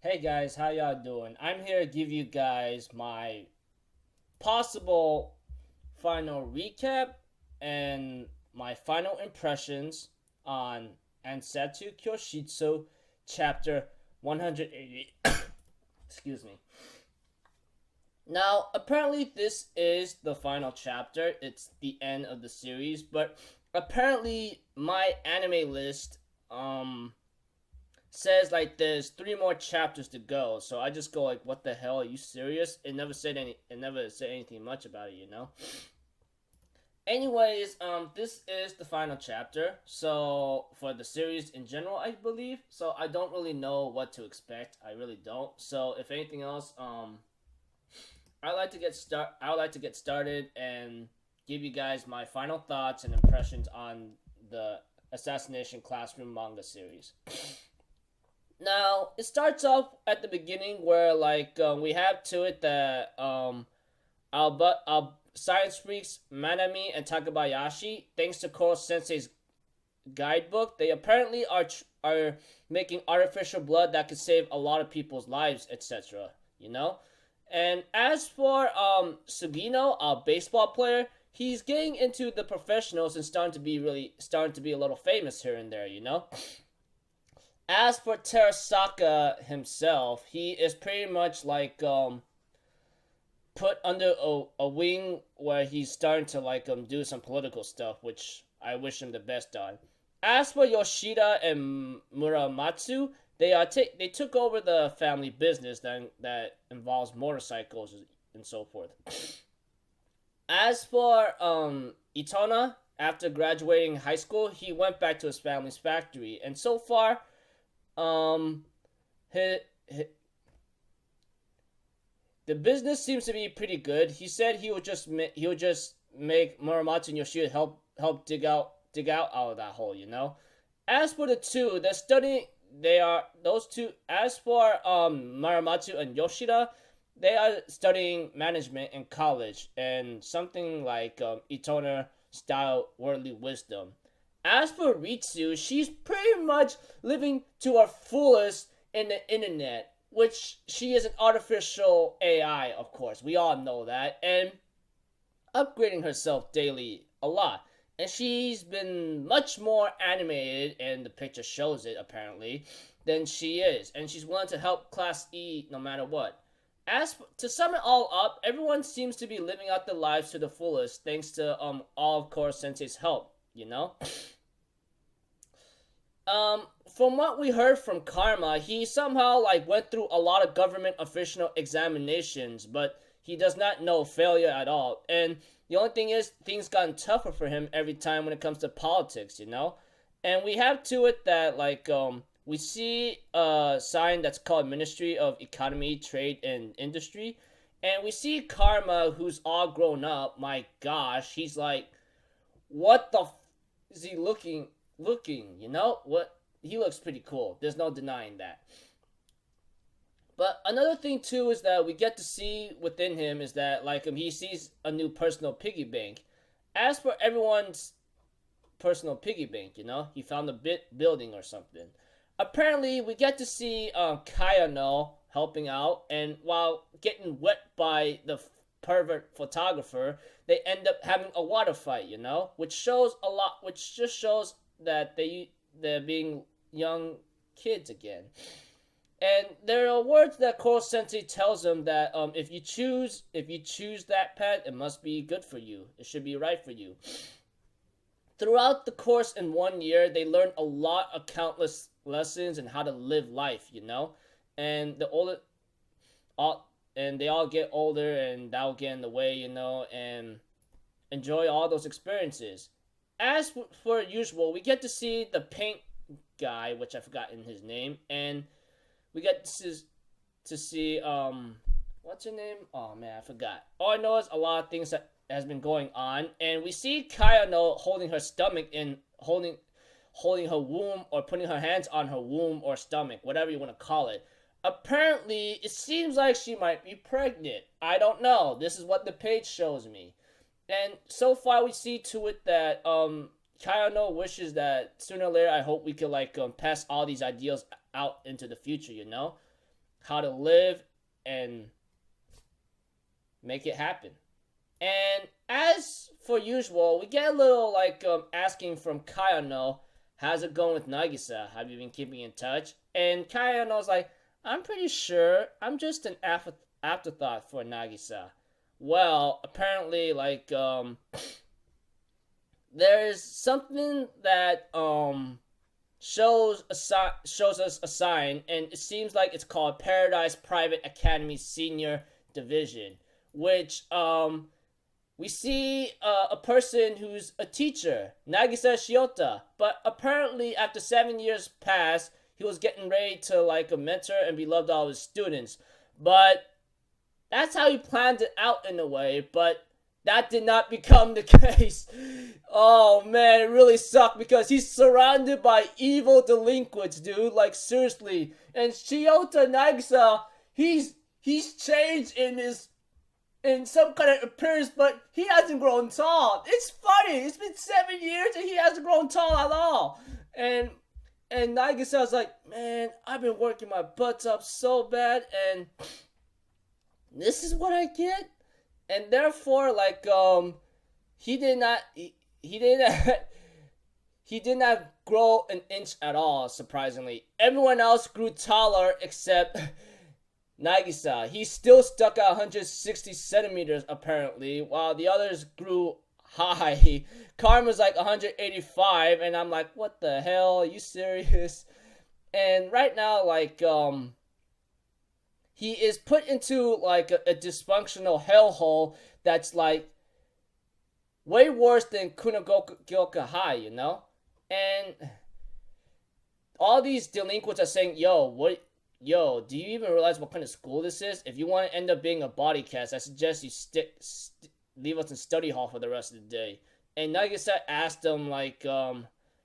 Hey guys, how y'all doing? I'm here to give you guys my possible final recap and my final impressions on Ansatsu Kyoushitsu chapter 180. Excuse me. Now, apparently this is the final chapter. It's the end of the series, but apparently my anime list says like there's three more chapters to go. So I just go like, what the hell? Are you serious? It never said anything much about it. Anyways, this is the final chapter. So for the series in general, I believe. So I don't really know what to expect. I really don't. So if anything else, I would like to get started and give you guys my final thoughts and impressions on the Assassination Classroom manga series. Now it starts off at the beginning where we have to it that our science freaks Manami and Takabayashi, thanks to Koro Sensei's guidebook, they apparently are making artificial blood that could save a lot of people's lives, etc. You know, and as for Sugino, our baseball player, he's getting into the professionals and starting to be a little famous here and there. As for Terasaka himself, he is pretty much put under a wing where he's starting to do some political stuff, which I wish him the best on. As for Yoshida and Muramatsu, they took over the family business that involves motorcycles and so forth. As for Itona, after graduating high school, he went back to his family's factory, and so far, um, his, the business seems to be pretty good. He said he would just make Muramatsu and Yoshida help dig out of that hole. As for the two, they're studying. They are those two. As for Muramatsu and Yoshida, they are studying management in college and something like Itona style worldly wisdom. As for Ritsu, she's pretty much living to her fullest in the internet, which she is an artificial AI, of course. We all know that, and upgrading herself daily a lot. And she's been much more animated, and the picture shows it apparently, than she is. And she's willing to help Class E no matter what. To sum it all up, everyone seems to be living out their lives to the fullest thanks to all of Core Sensei's help. From what we heard from Karma, he somehow went through a lot of government official examinations, but he does not know failure at all. And the only thing is, things gotten tougher for him every time when it comes to politics. And we have to it that we see a sign that's called Ministry of Economy, Trade, and Industry, and we see Karma, who's all grown up. My gosh, he's like, what the is he looking? What he looks pretty cool. There's no denying that. But another thing too is that we get to see within him is that he sees a new personal piggy bank. As for everyone's personal piggy bank, he found a building or something. Apparently, we get to see Kayano helping out, and while getting wet by the pervert photographer, they end up having a water fight, which shows a lot. Which just shows that they're being young kids again. And there are words that Koro Sensei tells them that if you choose that path, it must be good for you. It should be right for you. Throughout the course in 1 year, they learn a lot of countless lessons and how to live life. And they all get older, and that'll get in the way, and enjoy all those experiences. As for usual, we get to see the paint guy, which I've forgotten his name, and we get to see what's her name? Oh man, I forgot. All I know is a lot of things that has been going on, and we see Kayano holding her stomach and holding her womb, or putting her hands on her womb or stomach, whatever you want to call it. Apparently, it seems like she might be pregnant. I don't know. This is what the page shows me. And so far, we see to it that Kayano wishes that sooner or later, I hope we could pass all these ideals out into the future. how to live and make it happen. And as for usual, we get a little asking from Kayano, how's it going with Nagisa? Have you been keeping in touch? And Kayano's like, I'm pretty sure I'm just an afterthought for Nagisa. Well, apparently, there's something that shows us a sign, and it seems like it's called Paradise Private Academy Senior Division, which we see a person who's a teacher, Nagisa Shiota, but apparently after 7 years passed, he was getting ready to mentor and be loved all his students. But that's how he planned it out in a way, but that did not become the case. Oh man, it really sucked because he's surrounded by evil delinquents, dude. Like seriously. And Shiota Nagisa, he's changed in some kind of appearance, but he hasn't grown tall. It's funny. It's been 7 years and he hasn't grown tall at all. And Nagisa's like, man, I've been working my butts up so bad, and this is what I get. And therefore, he did not grow an inch at all. Surprisingly, everyone else grew taller except Nagisa. He's still stuck at 160 centimeters apparently, while the others grew high. Karma's like 185, and I'm like, what the hell? Are you serious? And right now, he is put into a dysfunctional hellhole that's way worse than Kunagyoka High, you know? And all these delinquents are saying, yo, do you even realize what kind of school this is? If you want to end up being a body cast, I suggest you leave us in study hall for the rest of the day. And Nagisa asked them,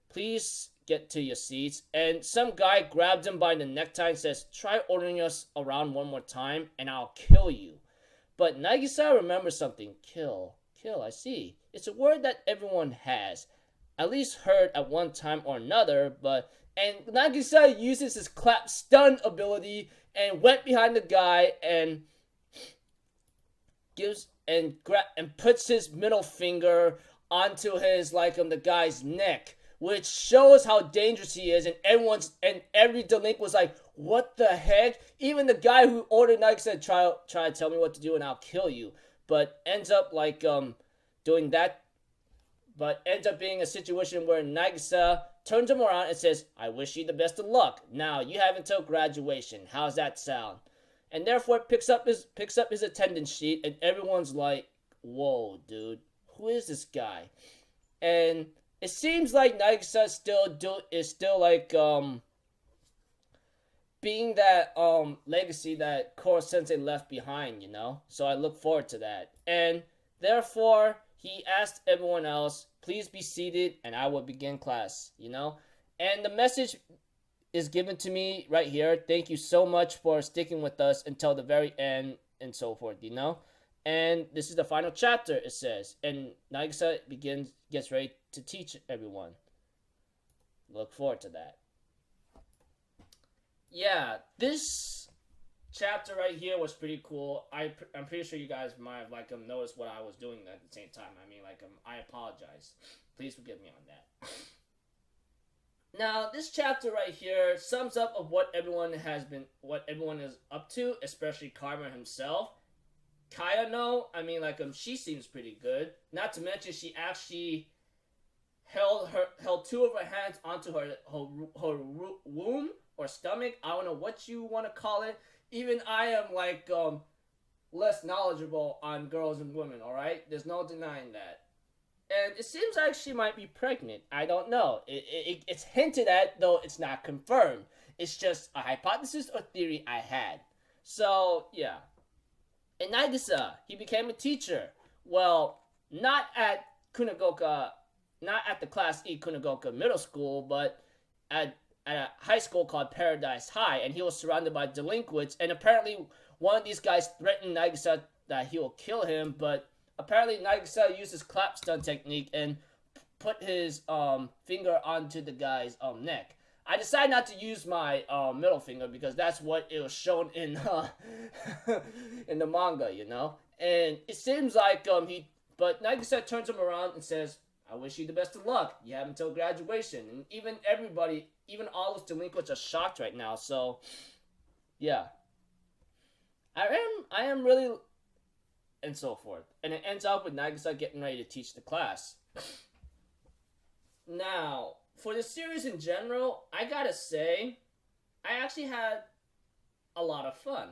please get to your seats. And some guy grabbed him by the necktie and says, try ordering us around one more time and I'll kill you. But Nagisa remembers something. Kill, I see. It's a word that everyone has at least heard at one time or another, and Nagisa uses his clap stun ability and went behind the guy and puts his middle finger onto his the guy's neck, which shows how dangerous he is. And every delinquent was like, what the heck? Even the guy who ordered Nagisa try to tell me what to do and I'll kill you, but ends up doing that. But ends up being a situation where Nagisa turns him around and says, I wish you the best of luck. Now, you have until graduation. How's that sound? And therefore picks up his attendance sheet, and everyone's like, whoa, dude, who is this guy? And it seems like Nagisa is still being that legacy that Koro Sensei left behind, you know? So I look forward to that. And therefore, he asked everyone else, please be seated and I will begin class, you know? And the message is given to me right here. Thank you so much for sticking with us until the very end and so forth, you know? And this is the final chapter, it says. And Nagisa gets ready to teach everyone. Look forward to that. Yeah, this chapter right here was pretty cool. I'm pretty sure you guys might have noticed what I was doing at the same time. I mean, I apologize. Please forgive me on that. Now, this chapter right here sums up of what everyone is up to, especially Karma himself. Kayano, she seems pretty good. Not to mention, she actually held two of her hands onto her womb or stomach. I don't know what you want to call it. Even I am less knowledgeable on girls and women, alright? There's no denying that. And it seems like she might be pregnant. I don't know. It's hinted at, though it's not confirmed. It's just a hypothesis or theory I had. So, yeah. And Nagisa, he became a teacher. Well, not at the Class E Kunagoka Middle School, but at a high school called Paradise High, and he was surrounded by delinquents, and apparently one of these guys threatened Nagisa that he will kill him, but apparently Nagisa used his clap stun technique and put his finger onto the guy's neck. I decided not to use my middle finger because that's what it was shown in in the manga, you know. And it seems like but Nagisa turns him around and says, "I wish you the best of luck. You have until graduation." And even everybody, even all those delinquents, are shocked right now. So, yeah, I am really, and so forth. And it ends up with Nagisa getting ready to teach the class. Now, for the series in general, I gotta say, I actually had a lot of fun.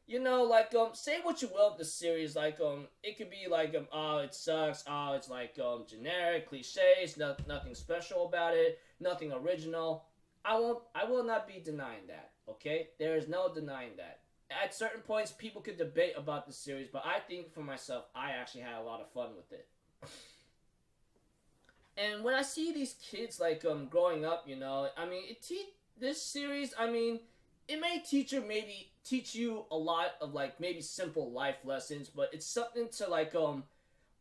You know, like say what you will of the series, like it could be like oh it sucks, oh it's like generic cliches, nothing special about it, nothing original. I will not be denying that. Okay, there is no denying that. At certain points, people could debate about the series, but I think for myself, I actually had a lot of fun with it. And when I see these kids like growing up, you know, I mean, this series, I mean, it may maybe teach you a lot of like maybe simple life lessons, but it's something to like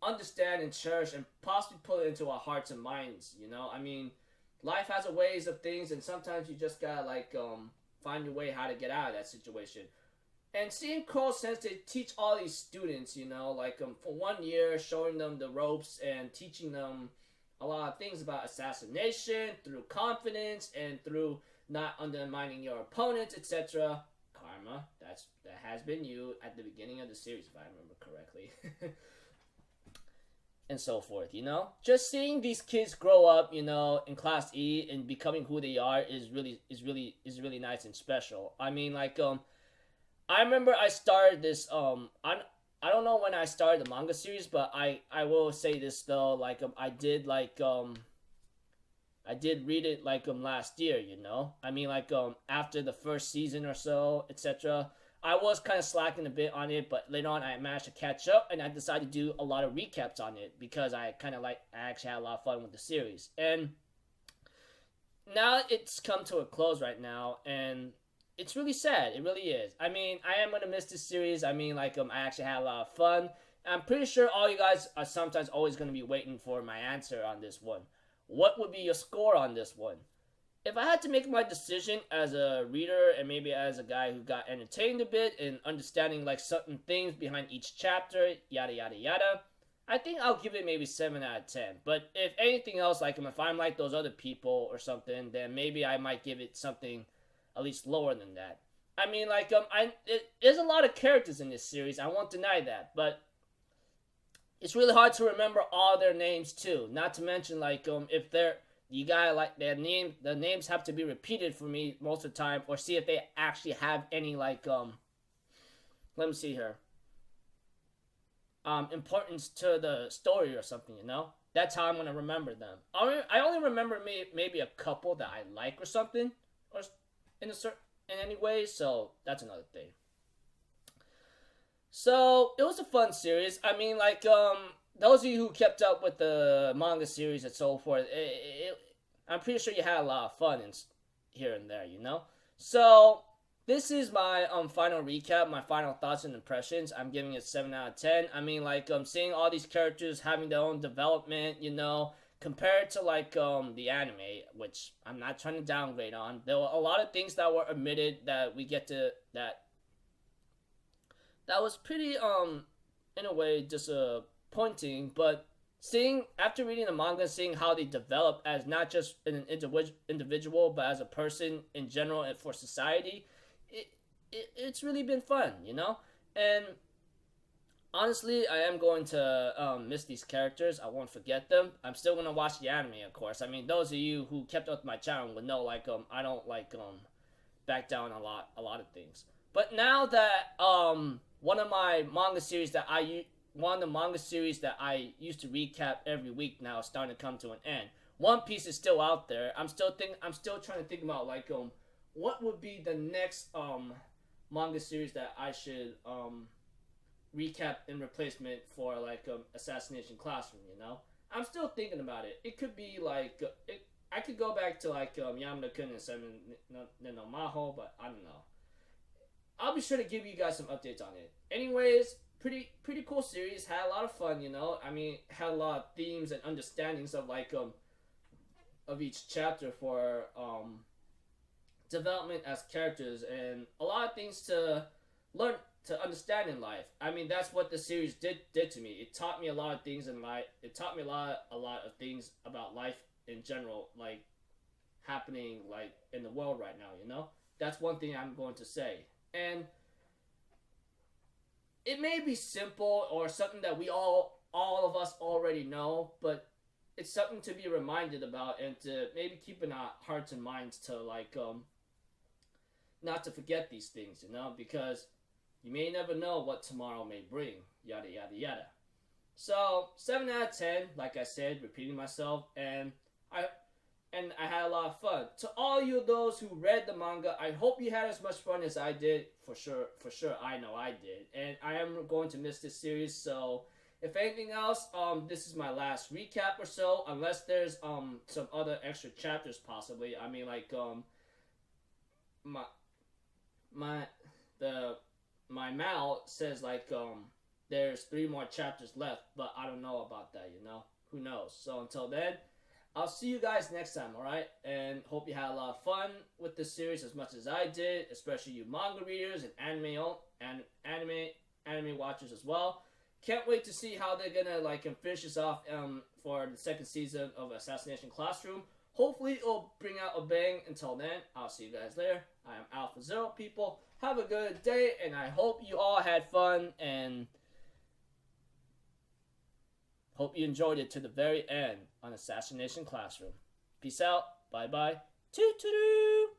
understand and cherish and possibly put it into our hearts and minds. You know, I mean, life has a ways of things, and sometimes you just gotta like find your way how to get out of that situation. And seeing Crow Sensei teach all these students, you know, like for 1 year, showing them the ropes and teaching them a lot of things about assassination through confidence and through not undermining your opponents, etc. Karma, that has been you at the beginning of the series, if I remember correctly, and so forth. You know, just seeing these kids grow up, you know, in Class E and becoming who they are is really nice and special. I mean, like I remember I started this I don't know when I started the manga series, but I will say this though, like I did read it like last year, you know. I mean like after the first season or so, etc. I was kind of slacking a bit on it, but later on I managed to catch up, and I decided to do a lot of recaps on it because I actually had a lot of fun with the series. And now it's come to a close right now, and it's really sad. It really is. I mean, I am gonna miss this series. I mean, like I actually had a lot of fun. I'm pretty sure all you guys are sometimes always gonna be waiting for my answer on this one. What would be your score on this one? If I had to make my decision as a reader and maybe as a guy who got entertained a bit and understanding like certain things behind each chapter, yada yada yada, I think I'll give it maybe 7 out of 10. But if anything else, like if I'm like those other people or something, then maybe I might give it something at least lower than that. I mean, like there's a lot of characters in this series. I won't deny that, but it's really hard to remember all their names too. Not to mention, like if they're you gotta like the names have to be repeated for me most of the time, or see if they actually have any like let me see here importance to the story or something. You know, that's how I'm gonna remember them. I only remember maybe a couple that I like or something, or in any way. So that's another thing. So it was a fun series. I mean, like those of you who kept up with the manga series and so forth, I'm pretty sure you had a lot of fun here and there, you know. So this is my final recap, my final thoughts and impressions. I'm giving it 7 out of 10. I mean, like seeing all these characters having their own development, you know, compared to like the anime, which I'm not trying to downgrade on. There were a lot of things that were omitted that we get to that was pretty in a way disappointing, but seeing after reading the manga, seeing how they develop as not just an individual but as a person in general and for society, it's really been fun, you know. And honestly, I am going to miss these characters. I won't forget them. I'm still gonna watch the anime, of course. I mean, those of you who kept up with my channel would know, like I don't like back down a lot of things. But now that one of the manga series that I used to recap every week now is starting to come to an end. One Piece is still out there. I'm still trying to think about like what would be the next manga series that I should recap in replacement for like Assassination Classroom. You know, I'm still thinking about it. It could be like I could go back to like Yamada-kun and Seven no Maho, but I don't know. I'll be sure to give you guys some updates on it. Anyways, pretty cool series. Had a lot of fun, you know. I mean, had a lot of themes and understandings of like of each chapter for development as characters and a lot of things to learn to understand in life. I mean, that's what the series did to me. It taught me a lot of things in life. It taught me a lot of things about life in general, like happening like in the world right now. You know, that's one thing I'm going to say. And it may be simple or something that we all of us already know, but it's something to be reminded about and to maybe keep in our hearts and minds to like not to forget these things, you know, because you may never know what tomorrow may bring. Yada yada yada. So 7 out of 10, like I said, repeating myself, I I had a lot of fun. To all you those who read the manga, I hope you had as much fun as I did. For sure, I know I did, and I am going to miss this series. So, if anything else, this is my last recap or so, unless there's some other extra chapters possibly. I mean, like my my the my Mal says like there's 3 more chapters left, but I don't know about that. You know, who knows? So until then. I'll see you guys next time, alright? And hope you had a lot of fun with this series as much as I did, especially you manga readers and anime watchers as well. Can't wait to see how they're gonna like finish this off for the 2nd season of Assassination Classroom. Hopefully it'll bring out a bang. Until then, I'll see you guys later. I am Alpha Zero, people. Have a good day, and I hope you all had fun and hope you enjoyed it to the very end on Assassination Classroom. Peace out. Bye bye. Toot toot.